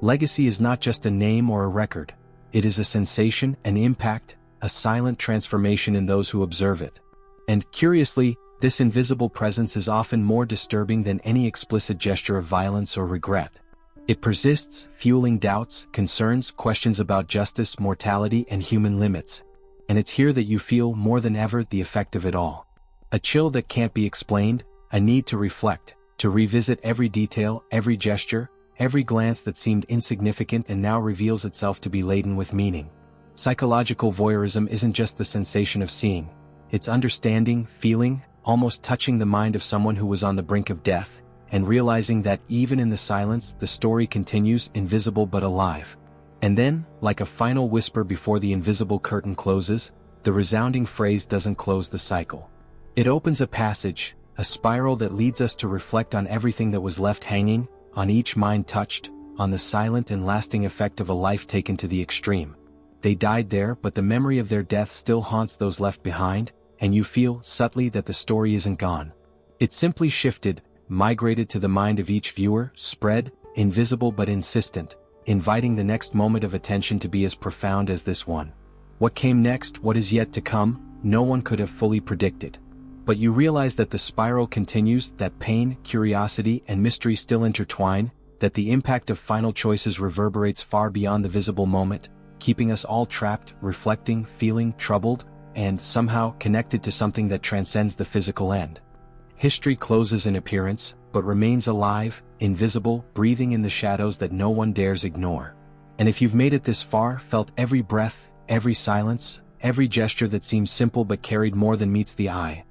Legacy is not just a name or a record. It is a sensation, an impact, a silent transformation in those who observe it. And, curiously, this invisible presence is often more disturbing than any explicit gesture of violence or regret. It persists, fueling doubts, concerns, questions about justice, mortality, and human limits. And it's here that you feel, more than ever, the effect of it all. A chill that can't be explained, a need to reflect, to revisit every detail, every gesture, every glance that seemed insignificant and now reveals itself to be laden with meaning. Psychological voyeurism isn't just the sensation of seeing. It's understanding, feeling, almost touching the mind of someone who was on the brink of death, and realizing that even in the silence, the story continues, invisible but alive. And then, like a final whisper before the invisible curtain closes, the resounding phrase doesn't close the cycle. It opens a passage, a spiral that leads us to reflect on everything that was left hanging, on each mind touched, on the silent and lasting effect of a life taken to the extreme. They died there, but the memory of their death still haunts those left behind, and you feel, subtly, that the story isn't gone. It simply shifted, migrated to the mind of each viewer, spread, invisible but insistent, inviting the next moment of attention to be as profound as this one. What came next, what is yet to come, no one could have fully predicted. But you realize that the spiral continues, that pain, curiosity, and mystery still intertwine, that the impact of final choices reverberates far beyond the visible moment, keeping us all trapped, reflecting, feeling, troubled, and, somehow, connected to something that transcends the physical end. History closes in appearance, but remains alive, invisible, breathing in the shadows that no one dares ignore. And if you've made it this far, felt every breath, every silence, every gesture that seems simple but carried more than meets the eye,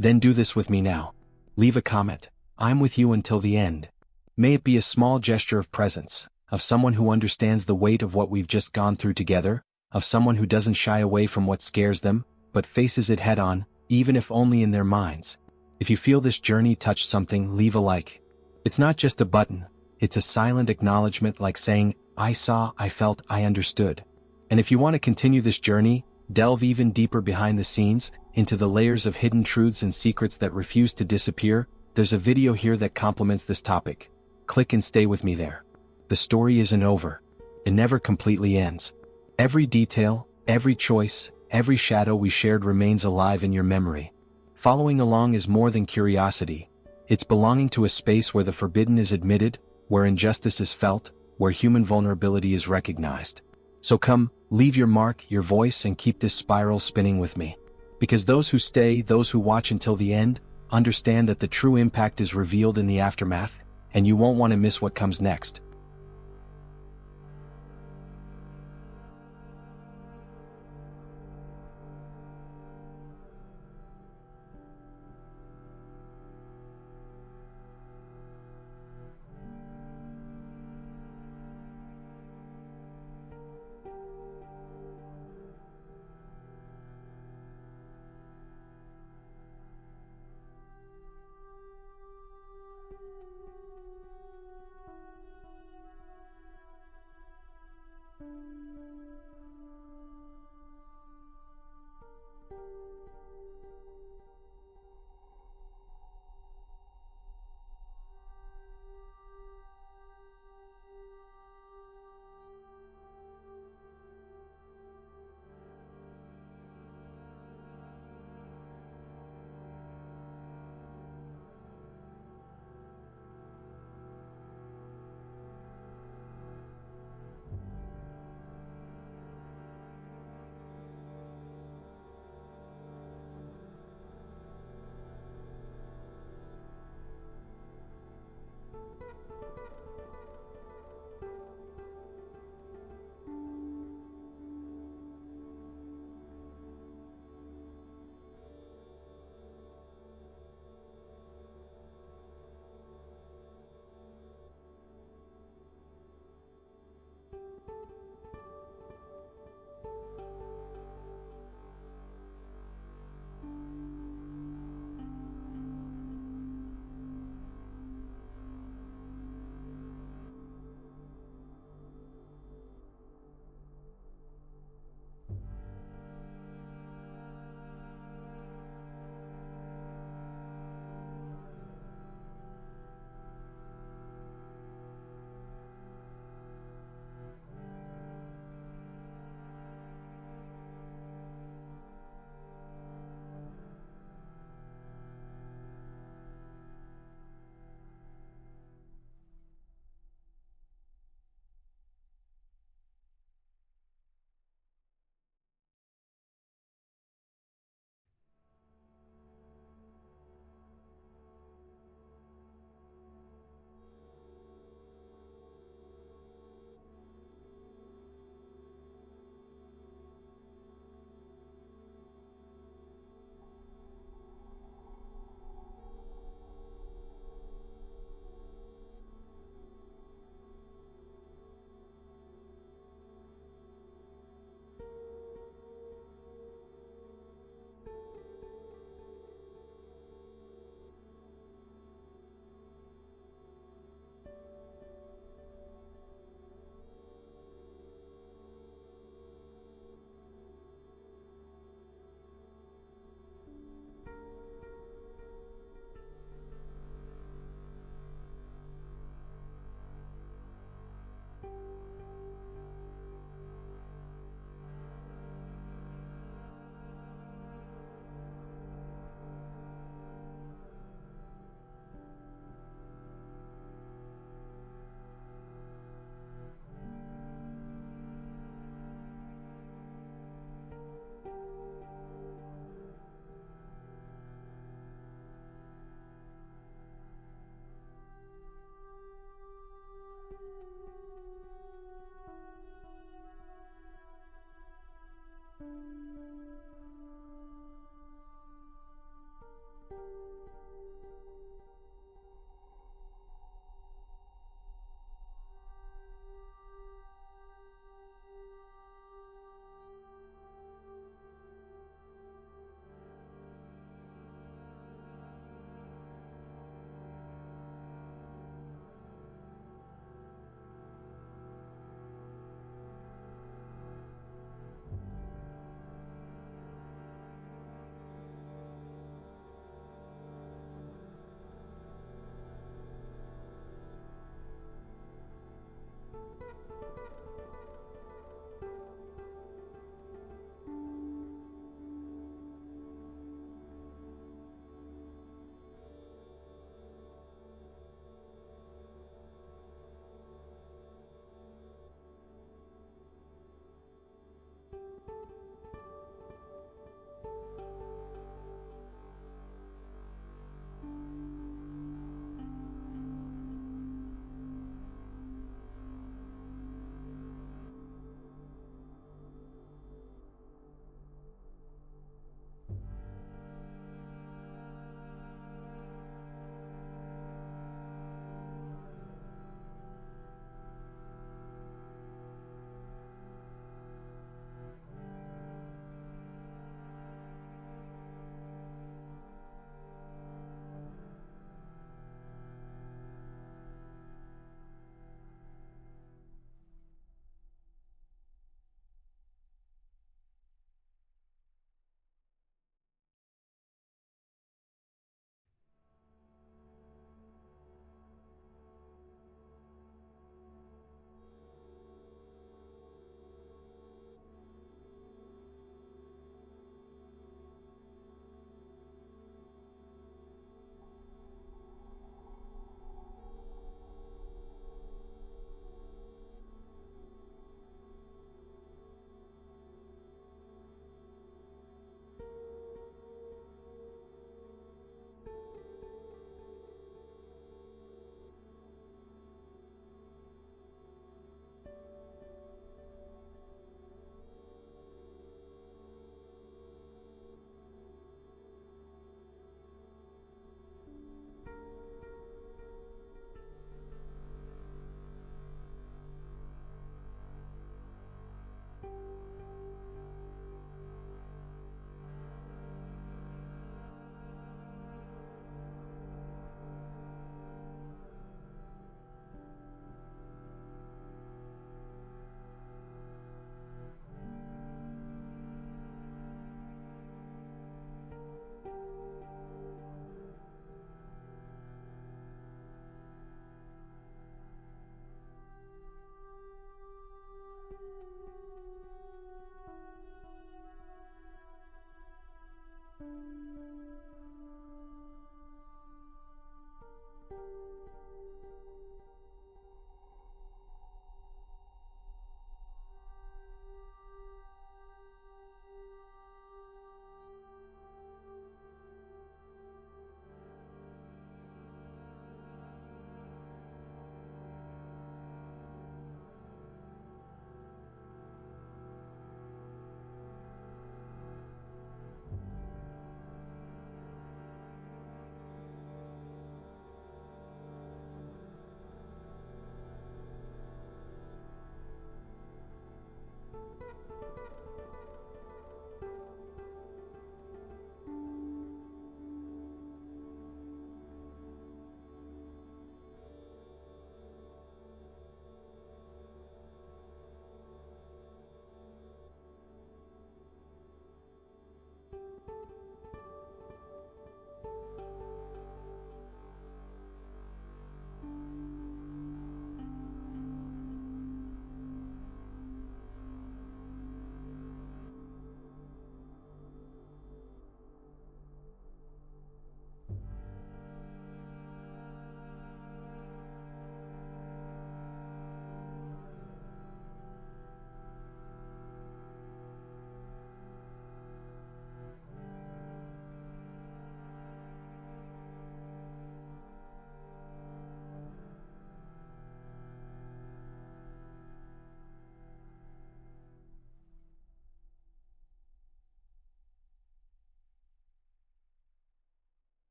then do this with me now. Leave a comment. I'm with you until the end. May it be a small gesture of presence, of someone who understands the weight of what we've just gone through together, of someone who doesn't shy away from what scares them, but faces it head-on, even if only in their minds. If you feel this journey touch something, leave a like. It's not just a button, it's a silent acknowledgement, like saying, I saw, I felt, I understood. And if you want to continue this journey, delve even deeper behind the scenes, into the layers of hidden truths and secrets that refuse to disappear, there's a video here that complements this topic. Click and stay with me there. The story isn't over. It never completely ends. Every detail, every choice, every shadow we shared remains alive in your memory. Following along is more than curiosity. It's belonging to a space where the forbidden is admitted, where injustice is felt, where human vulnerability is recognized. So come, leave your mark, your voice, and keep this spiral spinning with me. Because those who stay, those who watch until the end, understand that the true impact is revealed in the aftermath, and you won't want to miss what comes next.